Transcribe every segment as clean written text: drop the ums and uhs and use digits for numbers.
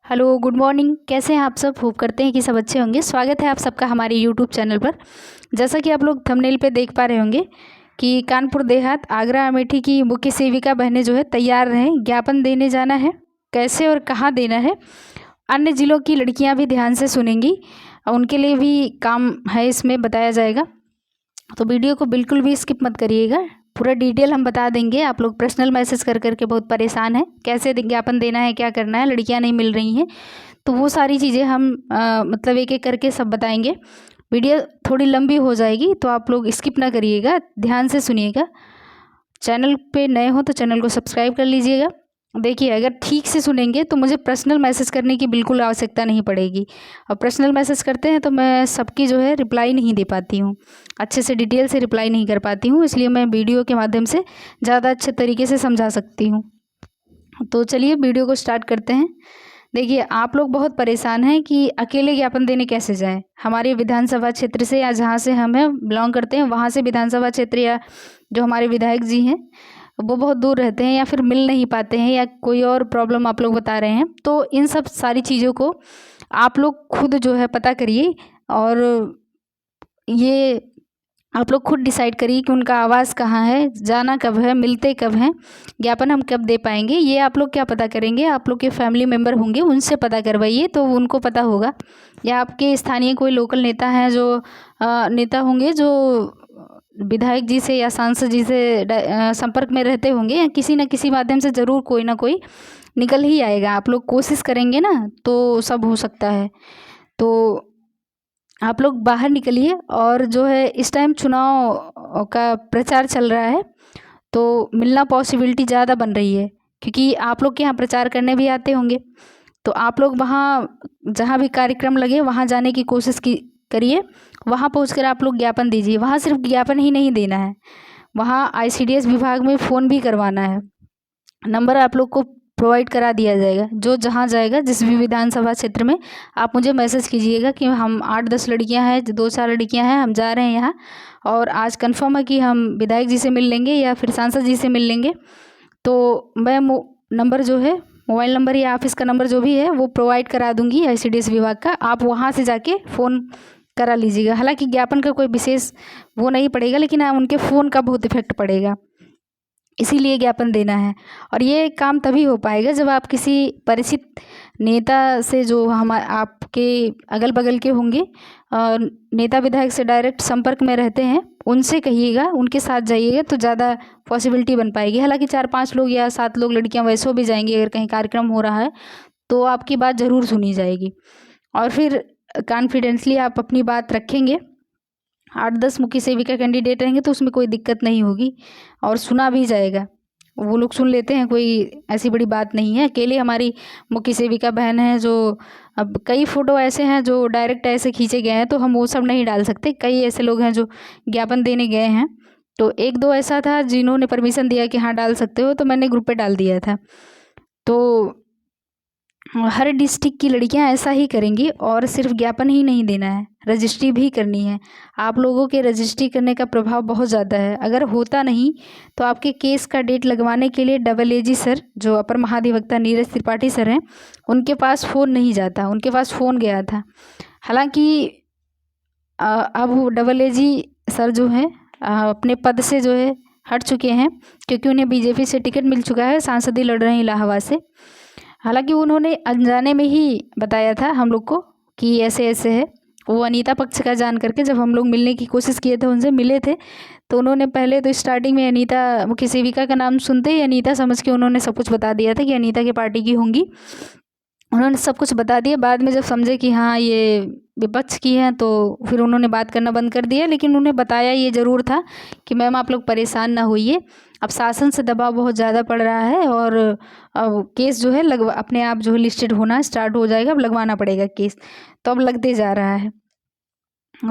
Hello, good morning. कैसे हैं आप सब? होप करते हैं कि सब अच्छे होंगे। स्वागत है आप सबका हमारे यूट्यूब चैनल पर। जैसा कि आप लोग थंबनेल पे देख पा रहे होंगे कि कानपुर देहात आगरा अमेठी की मुख्य सेविका बहनें जो है तैयार रहें, ज्ञापन देने जाना है। कैसे और कहाँ देना है, अन्य ज़िलों की लड़कियां भी ध्यान से सुनेंगी और उनके लिए भी काम है, इसमें बताया जाएगा। तो वीडियो को बिल्कुल भी स्किप मत करिएगा, पूरा डिटेल हम बता देंगे। आप लोग पर्सनल मैसेज कर करके बहुत परेशान हैं, कैसे विज्ञापन देना है, क्या करना है, लड़कियां नहीं मिल रही हैं, तो वो सारी चीज़ें हम मतलब एक एक करके सब बताएंगे। वीडियो थोड़ी लंबी हो जाएगी तो आप लोग स्किप ना करिएगा, ध्यान से सुनिएगा। चैनल पे नए हो तो चैनल को सब्सक्राइब कर लीजिएगा। देखिए, अगर ठीक से सुनेंगे तो मुझे पर्सनल मैसेज करने की बिल्कुल आवश्यकता नहीं पड़ेगी। और पर्सनल मैसेज करते हैं तो मैं सबकी जो है रिप्लाई नहीं दे पाती हूँ, अच्छे से डिटेल से रिप्लाई नहीं कर पाती हूँ, इसलिए मैं वीडियो के माध्यम से ज़्यादा अच्छे तरीके से समझा सकती हूँ। तो चलिए वीडियो को स्टार्ट करते हैं। देखिए, आप लोग बहुत परेशान हैं कि अकेले ज्ञापन देने कैसे जाएं। हमारे विधानसभा क्षेत्र से या जहाँ से हमें बिलोंग करते हैं वहाँ से विधानसभा क्षेत्र या जो हमारे विधायक जी हैं वो बहुत दूर रहते हैं या फिर मिल नहीं पाते हैं या कोई और प्रॉब्लम आप लोग बता रहे हैं, तो इन सब सारी चीज़ों को आप लोग खुद जो है पता करिए और ये आप लोग खुद डिसाइड करिए कि उनका आवास कहाँ है, जाना कब है, मिलते कब हैं, ज्ञापन हम कब दे पाएंगे। ये आप लोग क्या पता करेंगे, आप लोग के फैमिली मेम्बर होंगे उनसे पता करवाइए तो उनको पता होगा, या आपके स्थानीय कोई लोकल नेता हैं जो नेता होंगे जो विधायक जी से या सांसद जी से संपर्क में रहते होंगे, या किसी न किसी माध्यम से ज़रूर कोई ना कोई निकल ही आएगा। आप लोग कोशिश करेंगे ना तो सब हो सकता है। तो आप लोग बाहर निकलिए। और जो है इस टाइम चुनाव का प्रचार चल रहा है तो मिलना पॉसिबिलिटी ज़्यादा बन रही है, क्योंकि आप लोग के यहाँ प्रचार करने भी आते होंगे, तो आप लोग वहाँ जहाँ भी कार्यक्रम लगे वहाँ जाने की कोशिश की करिए। वहाँ पहुँचकर आप लोग ज्ञापन दीजिए। वहाँ सिर्फ ज्ञापन ही नहीं देना है, वहाँ ICDS विभाग में फ़ोन भी करवाना है। नंबर आप लोग को प्रोवाइड करा दिया जाएगा, जो जहाँ जाएगा जिस भी विधानसभा क्षेत्र में आप मुझे मैसेज कीजिएगा कि हम 8-10 लड़कियां हैं, 2-4 लड़कियां हैं, हम जा रहे हैं यहाँ और आज कंफर्म है कि हम विधायक जी से मिल लेंगे या फिर सांसद जी से मिल लेंगे। तो मैं नंबर जो है, मोबाइल नंबर या ऑफिस का नंबर जो भी है वो प्रोवाइड करा दूंगी ICDS विभाग का, आप वहाँ से जाके फ़ोन करा लीजिएगा। हालांकि ज्ञापन का कोई विशेष वो नहीं पड़ेगा, लेकिन हाँ उनके फ़ोन का बहुत इफेक्ट पड़ेगा, इसीलिए ज्ञापन देना है। और ये काम तभी हो पाएगा जब आप किसी परिचित नेता से, जो हम आपके अगल बगल के होंगे, नेता विधायक से डायरेक्ट संपर्क में रहते हैं, उनसे कहिएगा, उनके साथ जाइएगा तो ज़्यादा पॉसिबिलिटी बन पाएगी। हालांकि 4-5 लोग या 7 लोग लड़कियां वैसे भी जाएंगी, अगर कहीं कार्यक्रम हो रहा है तो आपकी बात ज़रूर सुनी जाएगी और फिर कॉन्फिडेंटली आप अपनी बात रखेंगे। 8-10 मुख्य सेविका कैंडिडेट रहेंगे तो उसमें कोई दिक्कत नहीं होगी और सुना भी जाएगा, वो लोग सुन लेते हैं, कोई ऐसी बड़ी बात नहीं है। अकेले हमारी मुख्य सेविका बहन है, जो अब कई फ़ोटो ऐसे हैं जो डायरेक्ट ऐसे खींचे गए हैं तो हम वो सब नहीं डाल सकते। कई ऐसे लोग हैं जो ज्ञापन देने गए हैं, तो 1-2 ऐसा था जिन्होंने परमिशन दिया कि हाँ डाल सकते हो, तो मैंने ग्रुप पे डाल दिया था। तो हर डिस्ट्रिक्ट की लड़कियां ऐसा ही करेंगी और सिर्फ ज्ञापन ही नहीं देना है, रजिस्ट्री भी करनी है। आप लोगों के रजिस्ट्री करने का प्रभाव बहुत ज़्यादा है। अगर होता नहीं तो आपके केस का डेट लगवाने के लिए AAG सर, जो अपर महाधिवक्ता नीरज त्रिपाठी सर हैं, उनके पास फ़ोन नहीं जाता, उनके पास फ़ोन गया था। हालांकि अब AAG सर जो हैं अपने पद से जो है हट चुके हैं, क्योंकि उन्हें BJP से टिकट मिल चुका है, सांसदी लड़ रहे हैं इलाहाबाद से। हालांकि उन्होंने अनजाने में ही बताया था हम लोग को कि ऐसे ऐसे है। वो अनीता पक्ष का जान करके जब हम लोग मिलने की कोशिश किए थे, उनसे मिले थे, तो उन्होंने पहले तो स्टार्टिंग में अनीता मुख्य सेविका का नाम सुनते ही अनीता समझ के उन्होंने सब कुछ बता दिया था कि अनीता की पार्टी की होंगी। उन्होंने सब कुछ बता दिया। बाद में जब समझे कि हाँ ये विपक्ष की हैं तो फिर उन्होंने बात करना बंद कर दिया, लेकिन उन्हें बताया ये ज़रूर था कि मैम आप लोग परेशान ना होइए, अब शासन से दबाव बहुत ज़्यादा पड़ रहा है और अब केस जो है अपने आप जो है लिस्टेड होना स्टार्ट हो जाएगा, अब लगवाना पड़ेगा केस, तो अब लगते जा रहा है।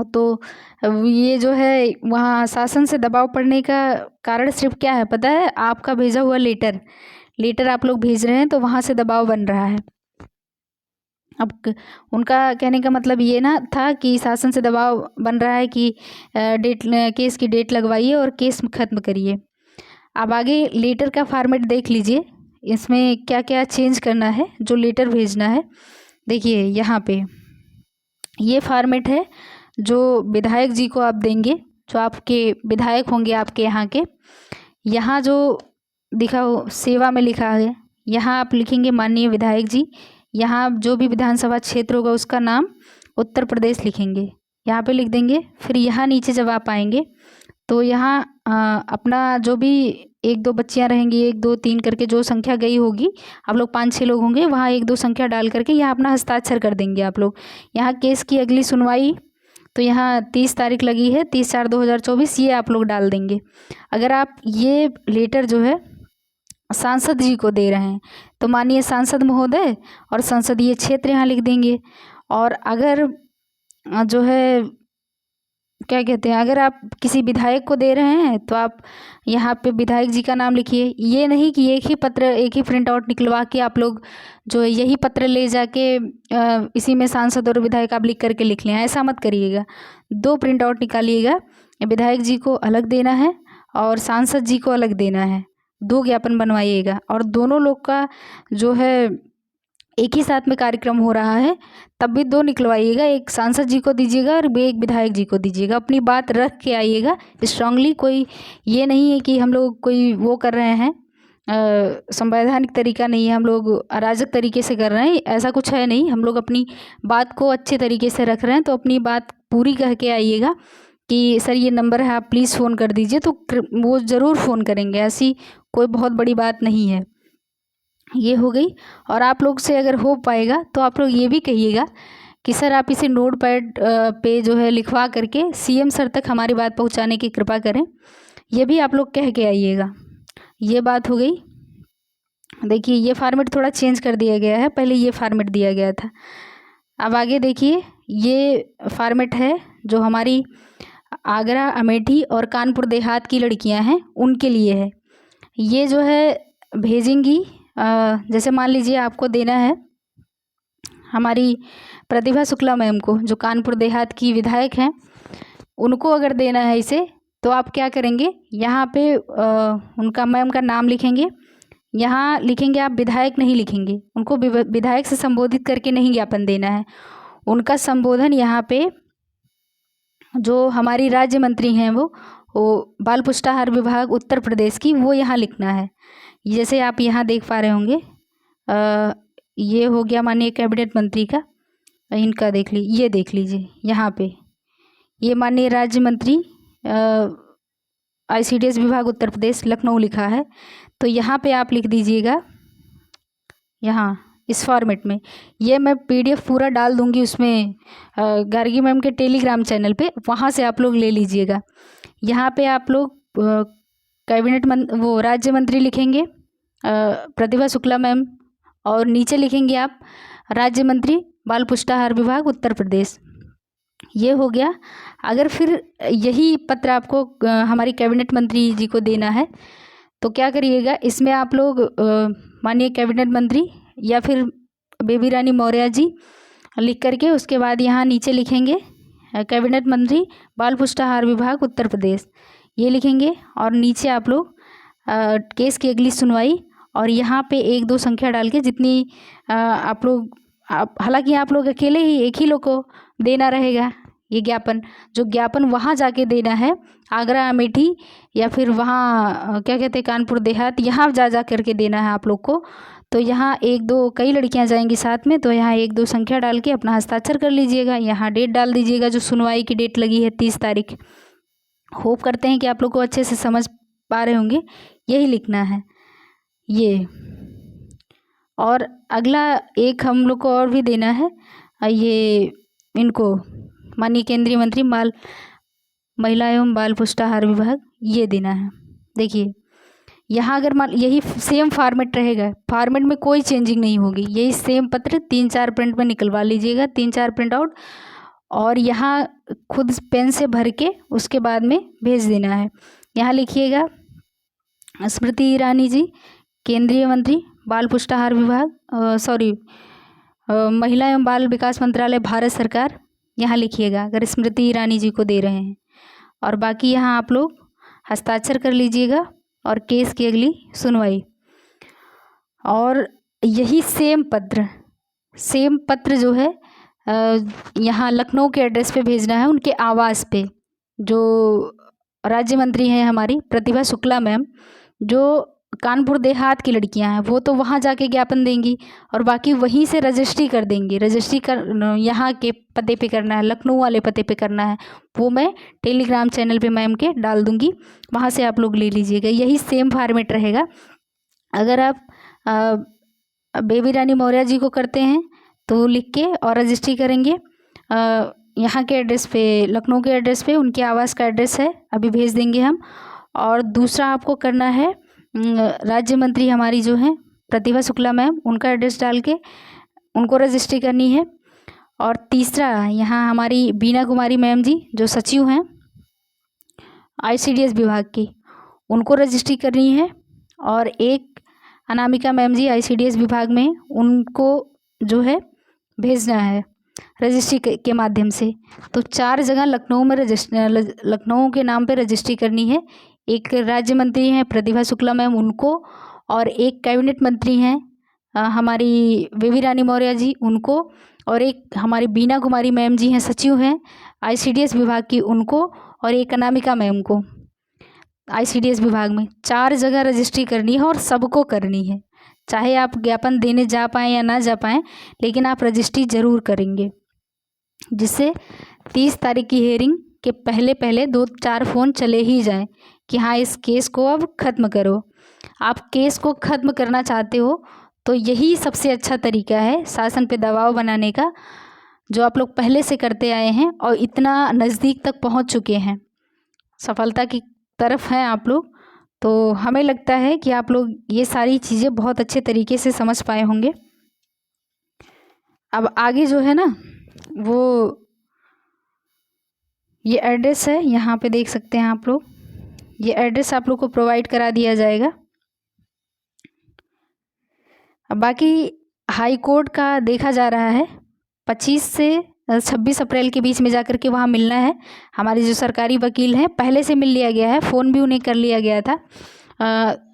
तो अब ये जो है वहाँ शासन से दबाव पड़ने का कारण सिर्फ क्या है पता है? आपका भेजा हुआ लेटर आप लोग भेज रहे हैं तो वहाँ से दबाव बन रहा है। अब उनका कहने का मतलब ये ना था कि शासन से दबाव बन रहा है कि केस की डेट लगवाइए और केस ख़त्म करिए। अब आगे लेटर का फॉर्मेट देख लीजिए, इसमें क्या क्या चेंज करना है, जो लेटर भेजना है। देखिए यहाँ पे ये फॉर्मेट है जो विधायक जी को आप देंगे, जो आपके विधायक होंगे आपके यहाँ के। यहाँ जो दिखा हो सेवा में लिखा है, यहाँ आप लिखेंगे माननीय विधायक जी। यहाँ जो भी विधानसभा क्षेत्र होगा उसका नाम उत्तर प्रदेश लिखेंगे, यहाँ पे लिख देंगे। फिर यहाँ नीचे जब आप आएंगे तो यहाँ अपना जो भी 1-2 बच्चियाँ रहेंगी, 1-2-3 करके जो संख्या गई होगी, आप लोग 5-6 लोग होंगे, वहाँ 1-2 संख्या डाल करके यहाँ अपना हस्ताक्षर कर देंगे आप लोग। यहाँ केस की अगली सुनवाई तो यहाँ 30 तारीख लगी है, 30/4/2024, ये आप लोग डाल देंगे। अगर आप ये लेटर जो है सांसद जी को दे रहे हैं तो माननीय सांसद महोदय और संसदीय क्षेत्र यहाँ लिख देंगे। और अगर जो है क्या कहते हैं, अगर आप किसी विधायक को दे रहे हैं तो आप यहाँ पे विधायक जी का नाम लिखिए। ये नहीं कि एक ही पत्र, एक ही प्रिंट आउट निकलवा के आप लोग जो है यही पत्र ले जाके इसी में सांसद और विधायक आप लिख करके लिख लें, ऐसा मत करिएगा। 2 प्रिंट आउट निकालिएगा, विधायक जी को अलग देना है और सांसद जी को अलग देना है। 2 ज्ञापन बनवाइएगा और दोनों लोग का जो है एक ही साथ में कार्यक्रम हो रहा है तब भी 2 निकलवाइएगा, एक सांसद जी को दीजिएगा और एक विधायक जी को दीजिएगा। अपनी बात रख के आइएगा स्ट्रांगली। कोई ये नहीं है कि हम लोग कोई वो कर रहे हैं, संवैधानिक तरीका नहीं है, हम लोग अराजक तरीके से कर रहे हैं, ऐसा कुछ है नहीं। हम लोग अपनी बात को अच्छे तरीके से रख रहे हैं, तो अपनी बात पूरी कह के आइएगा कि सर ये नंबर है, आप प्लीज़ फ़ोन कर दीजिए, तो वो ज़रूर फ़ोन करेंगे। ऐसी कोई बहुत बड़ी बात नहीं है। ये हो गई। और आप लोग से अगर हो पाएगा तो आप लोग ये भी कहिएगा कि सर आप इसे नोट पैड पे जो है लिखवा करके सीएम सर तक हमारी बात पहुंचाने की कृपा करें। ये भी आप लोग कह के आइएगा। ये बात हो गई। देखिए ये फॉर्मेट थोड़ा चेंज कर दिया गया है, पहले ये फॉर्मेट दिया गया था। अब आगे देखिए ये फॉर्मेट है जो हमारी आगरा, अमेठी और कानपुर देहात की लड़कियां हैं उनके लिए है। ये जो है भेजेंगी, जैसे मान लीजिए आपको देना है हमारी प्रतिभा शुक्ला मैम को, जो कानपुर देहात की विधायक हैं, उनको अगर देना है इसे, तो आप क्या करेंगे, यहाँ पे उनका मैम का नाम लिखेंगे। यहाँ लिखेंगे आप विधायक नहीं लिखेंगे, उनको विधायक से संबोधित करके नहीं ज्ञापन देना है। उनका संबोधन यहाँ पे जो हमारी राज्य मंत्री हैं वो बाल पुष्टाहार विभाग उत्तर प्रदेश की, वो यहाँ लिखना है। जैसे आप यहाँ देख पा रहे होंगे, ये हो गया माननीय कैबिनेट मंत्री का, इनका देख लीजिए, ये देख लीजिए यहाँ पे ये माननीय राज्य मंत्री ICDS विभाग उत्तर प्रदेश लखनऊ लिखा है। तो यहाँ पे आप लिख दीजिएगा, यहाँ इस फॉर्मेट में। ये मैं PDF पूरा डाल दूँगी उसमें गार्गी मैम के टेलीग्राम चैनल पे, वहाँ से आप लोग ले लीजिएगा। यहाँ पे आप लोग कैबिनेट वो राज्य मंत्री लिखेंगे प्रतिभा शुक्ला मैम, और नीचे लिखेंगे आप राज्य मंत्री बाल पुष्टाहार विभाग उत्तर प्रदेश। ये हो गया। अगर फिर यही पत्र आपको हमारी कैबिनेट मंत्री जी को देना है तो क्या करिएगा, इसमें आप लोग माननीय कैबिनेट मंत्री या फिर बेबी रानी मौर्य जी लिख करके उसके बाद यहाँ नीचे लिखेंगे कैबिनेट मंत्री बाल पुष्टाहार विभाग उत्तर प्रदेश, ये लिखेंगे। और नीचे आप लोग केस की अगली सुनवाई, और यहाँ पे 1-2 संख्या डाल के जितनी आप लोग, हालांकि आप लोग अकेले ही एक ही लोग को देना रहेगा ये ज्ञापन। जो ज्ञापन वहाँ जाके देना है आगरा, अमेठी या फिर वहाँ क्या कहते हैं कानपुर देहात, यहाँ जा करके देना है आप लोग को। तो यहाँ 1-2 कई लड़कियाँ जाएंगी साथ में, तो यहाँ 1-2 संख्या डाल के अपना हस्ताक्षर कर लीजिएगा। यहाँ डेट डाल दीजिएगा, जो सुनवाई की डेट लगी है 30 तारीख। होप करते हैं कि आप लोग को अच्छे से समझ पा रहे होंगे। यही लिखना है ये। और अगला एक हम लोग को और भी देना है, ये इनको माननीय केंद्रीय मंत्री महिला एवं बाल पुष्टाहार विभाग, ये देना है। देखिए यहाँ अगर मान यही सेम फॉर्मेट रहेगा, फॉर्मेट में कोई चेंजिंग नहीं होगी, यही सेम पत्र 3-4 प्रिंट में निकलवा लीजिएगा, 3-4 प्रिंट आउट, और यहाँ खुद पेन से भर के उसके बाद में भेज देना है। यहाँ लिखिएगा स्मृति ईरानी जी, केंद्रीय मंत्री बाल पुष्टाहार विभाग, महिला एवं बाल विकास मंत्रालय भारत सरकार, यहाँ लिखिएगा अगर स्मृति ईरानी जी को दे रहे हैं। और बाकी यहाँ आप लोग हस्ताक्षर कर लीजिएगा और केस की अगली सुनवाई। और यही सेम पत्र जो है यहाँ लखनऊ के एड्रेस पे भेजना है, उनके आवास पे। जो राज्य मंत्री हैं हमारी प्रतिभा शुक्ला मैम, जो कानपुर देहात की लड़कियां हैं, वो तो वहाँ जाके ज्ञापन देंगी और बाकी वहीं से रजिस्ट्री कर देंगी। रजिस्ट्री कर यहाँ के पते पे करना है, लखनऊ वाले पते पे करना है, वो मैं टेलीग्राम चैनल पे मैम के डाल दूँगी, वहाँ से आप लोग ले लीजिएगा। यही सेम फॉर्मेट रहेगा। अगर आप बेबी रानी मौर्य जी को करते हैं तो लिख के और रजिस्ट्री करेंगे यहाँ के एड्रेस पे, लखनऊ के एड्रेस पे, उनके आवास का एड्रेस है, अभी भेज देंगे हम। और दूसरा आपको करना है राज्य मंत्री हमारी जो हैं प्रतिभा शुक्ला मैम, उनका एड्रेस डाल के उनको रजिस्ट्री करनी है। और तीसरा यहाँ हमारी बीना कुमारी मैम जी जो सचिव हैं ICDS विभाग की, उनको रजिस्ट्री करनी है। और एक अनामिका मैम जी ICDS विभाग में, उनको जो है भेजना है रजिस्ट्री के माध्यम से। तो 4 जगह लखनऊ में लखनऊ के नाम पे रजिस्ट्री करनी है। एक राज्य मंत्री हैं प्रतिभा शुक्ला मैम, उनको, और एक कैबिनेट मंत्री हैं हमारी बेबी रानी मौर्य जी, उनको, और एक हमारी बीना कुमारी मैम जी हैं सचिव हैं ICDS विभाग की, उनको, और एक अनामिका मैम को ICDS विभाग में। 4 जगह रजिस्ट्री करनी है और सबको करनी है, चाहे आप ज्ञापन देने जा पाएँ या ना जा पाएँ, लेकिन आप रजिस्ट्री ज़रूर करेंगे, जिससे 30 तारीख की हेयरिंग के पहले 2-4 फ़ोन चले ही जाएं कि हाँ इस केस को अब ख़त्म करो। आप केस को ख़त्म करना चाहते हो तो यही सबसे अच्छा तरीका है शासन पे दबाव बनाने का, जो आप लोग पहले से करते आए हैं और इतना नज़दीक तक पहुंच चुके हैं, सफलता की तरफ हैं आप लोग। तो हमें लगता है कि आप लोग ये सारी चीज़ें बहुत अच्छे तरीके से समझ पाए होंगे। अब आगे जो है ना, वो ये एड्रेस है, यहाँ पे देख सकते हैं आप लोग, ये एड्रेस आप लोग को प्रोवाइड करा दिया जाएगा। अब बाकी हाई कोर्ट का देखा जा रहा है 25 से 26 अप्रैल के बीच में जाकर के वहाँ मिलना है। हमारे जो सरकारी वकील हैं पहले से मिल लिया गया है, फ़ोन भी उन्हें कर लिया गया था,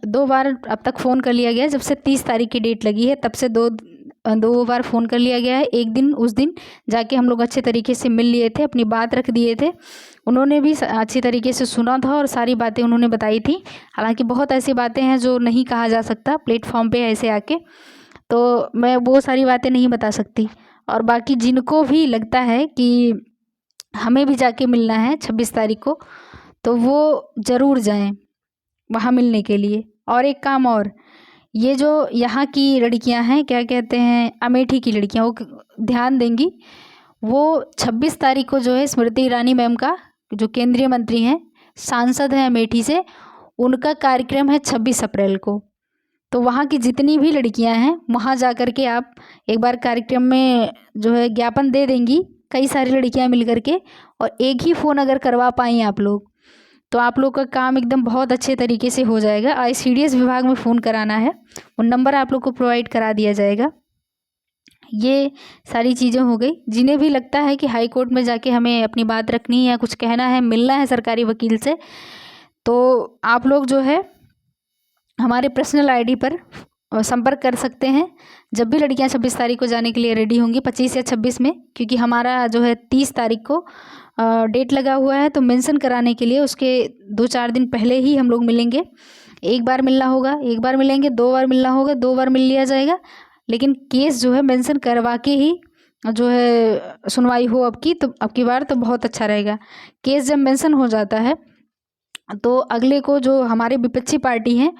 2 बार अब तक फ़ोन कर लिया गया। जब से 30 तारीख की डेट लगी है तब से दो बार फ़ोन कर लिया गया है। एक दिन उस दिन जाके हम लोग अच्छे तरीके से मिल लिए थे, अपनी बात रख दिए थे, उन्होंने भी अच्छी तरीके से सुना था और सारी बातें उन्होंने बताई थी। हालांकि बहुत ऐसी बातें हैं जो नहीं कहा जा सकता प्लेटफॉर्म पे ऐसे आके, तो मैं वो सारी बातें नहीं बता सकती। और बाकी जिनको भी लगता है कि हमें भी जाके मिलना है 26 तारीख को, तो वो ज़रूर जाएं वहाँ मिलने के लिए। और एक काम और, ये जो यहाँ की लड़कियाँ हैं, क्या कहते हैं, अमेठी की लड़कियाँ, वो ध्यान देंगी। वो 26 तारीख को जो है स्मृति ईरानी मैम का, जो केंद्रीय मंत्री हैं, सांसद हैं अमेठी से, उनका कार्यक्रम है 26 अप्रैल को। तो वहाँ की जितनी भी लड़कियाँ हैं वहाँ जा कर के आप एक बार कार्यक्रम में जो है ज्ञापन दे देंगी, कई सारी लड़कियाँ मिल कर के, और एक ही फ़ोन अगर करवा पाएँ आप लोग, तो आप लोग का काम एकदम बहुत अच्छे तरीके से हो जाएगा। ICDS विभाग में फ़ोन कराना है, वो नंबर आप लोग को प्रोवाइड करा दिया जाएगा। ये सारी चीज़ें हो गई। जिन्हें भी लगता है कि हाई कोर्ट में जाके हमें अपनी बात रखनी है, कुछ कहना है, मिलना है सरकारी वकील से, तो आप लोग जो है हमारे पर्सनल ID पर संपर्क कर सकते हैं। जब भी लड़कियां 26 तारीख को जाने के लिए रेडी होंगी, 25 या 26 में, क्योंकि हमारा जो है 30 तारीख को डेट लगा हुआ है, तो मेंशन कराने के लिए उसके 2-4 दिन पहले ही हम लोग मिलेंगे। एक बार मिलना होगा, एक बार मिलेंगे, 2 बार मिलना होगा, 2 बार मिल लिया जाएगा, लेकिन केस जो है मेंशन करवा के ही जो है सुनवाई हो अब की बार तो बहुत अच्छा रहेगा। केस जब मेंशन हो जाता है तो अगले को जो हमारे विपक्षी पार्टी हैं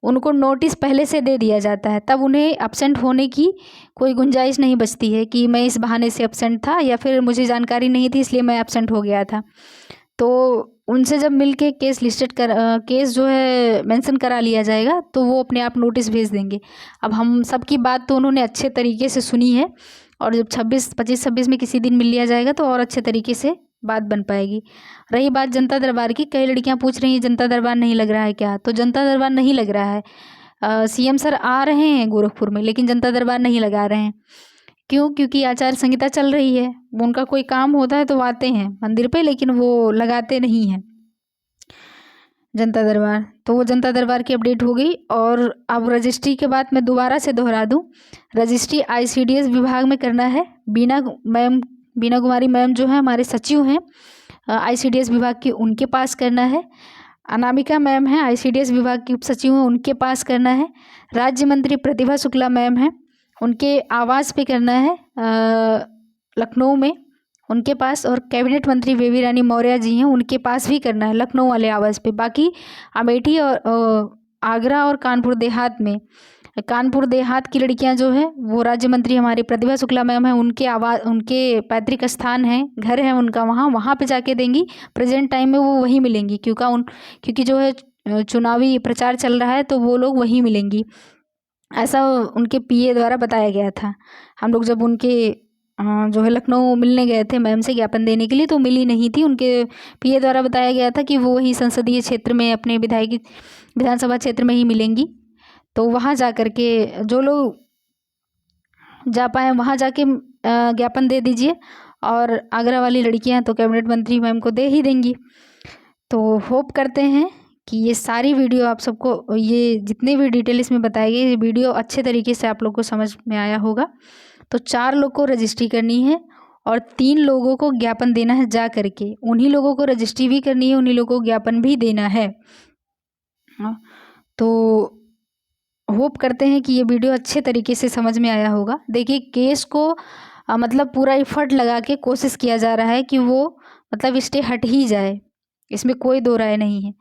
उनको नोटिस पहले से दे दिया जाता है, तब उन्हें एब्सेंट होने की कोई गुंजाइश नहीं बचती है कि मैं इस बहाने से एब्सेंट था या फिर मुझे जानकारी नहीं थी इसलिए मैं एब्सेंट हो गया था। तो उनसे जब मिल के केस जो है मेंशन करा लिया जाएगा तो वो अपने आप नोटिस भेज देंगे। अब हम सबकी बात तो उन्होंने अच्छे तरीके से सुनी है, और जब 25-26 में किसी दिन मिल लिया जाएगा तो और अच्छे तरीके से बात बन पाएगी। रही बात जनता दरबार की, कई लड़कियां पूछ रही हैं जनता दरबार नहीं लग रहा है क्या? तो जनता दरबार नहीं लग रहा है। CM सर आ रहे हैं गोरखपुर में, लेकिन जनता दरबार नहीं लगा रहे हैं। क्यों? क्योंकि आचार संहिता चल रही है, उनका कोई काम होता है तो आते हैं मंदिर पे, लेकिन वो लगाते नहीं हैं। जनता दरबार, तो वो जनता दरबार की अपडेट हो गई। और अब रजिस्ट्री के बाद मैं दोबारा से दोहरा दूं, रजिस्ट्री ICDS विभाग में करना है। बीना कुमारी मैम जो है हमारे सचिव हैं ICDS विभाग की, उनके पास करना है। अनामिका मैम हैं ICDS विभाग की उप सचिव हैं, उनके पास करना है। राज्य मंत्री प्रतिभा शुक्ला मैम हैं, उनके आवास पे करना है लखनऊ में, उनके पास। और कैबिनेट मंत्री बेबी रानी मौर्य जी हैं, उनके पास भी करना है लखनऊ वाले आवास पे। बाकी अमेठी और आगरा और कानपुर देहात में, कानपुर देहात की लड़कियां जो है वो राज्य मंत्री हमारे प्रतिभा शुक्ला मैम हैं, उनके पैतृक स्थान है, घर है उनका, वहाँ पे जाके देंगी। प्रेजेंट टाइम में वो वहीं मिलेंगी, क्योंकि जो है चुनावी प्रचार चल रहा है तो वो लोग वहीं मिलेंगी, ऐसा उनके PA द्वारा बताया गया था। हम लोग जब उनके जो है लखनऊ मिलने गए थे मैम से ज्ञापन देने के लिए, तो मिली नहीं थी। उनके PA द्वारा बताया गया था कि वो वहीं संसदीय क्षेत्र में अपने विधानसभा क्षेत्र में ही मिलेंगी। तो वहाँ जा कर के जो लोग जा पाए वहाँ जाके ज्ञापन दे दीजिए। और आगरा वाली लड़कियाँ तो कैबिनेट मंत्री मैम को दे ही देंगी। तो होप करते हैं कि ये सारी वीडियो आप सबको, ये जितने भी डिटेल इसमें बताए गए, ये वीडियो अच्छे तरीके से आप लोग को समझ में आया होगा। तो 4 लोग को रजिस्ट्री करनी है और 3 लोगों को ज्ञापन देना है जा करके। उन्हीं लोगों को रजिस्ट्री भी करनी है, उन्हीं लोगों को ज्ञापन भी देना है। तो होप करते हैं कि ये वीडियो अच्छे तरीके से समझ में आया होगा। देखिए केस को मतलब पूरा एफर्ट लगा के कोशिश किया जा रहा है कि वो मतलब स्टे हट ही जाए, इसमें कोई दो राय नहीं है।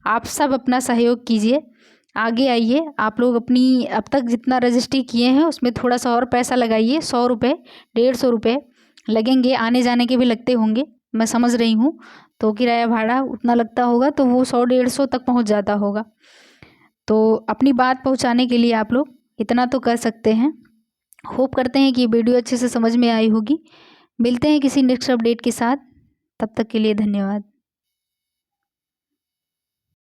आप सब अपना सहयोग कीजिए, आगे आइए। आप लोग अपनी अब तक जितना रजिस्ट्री किए हैं उसमें थोड़ा सा और पैसा लगाइए। 100 रुपये 150 रुपये लगेंगे, आने जाने के भी लगते होंगे, मैं समझ रही हूँ। तो किराया भाड़ा उतना लगता होगा, तो वो 100-150 तक पहुँच जाता होगा। तो अपनी बात पहुंचाने के लिए आप लोग इतना तो कर सकते हैं। होप करते हैं कि वीडियो अच्छे से समझ में आई होगी। मिलते हैं किसी नेक्स्ट अपडेट के साथ, तब तक के लिए धन्यवाद।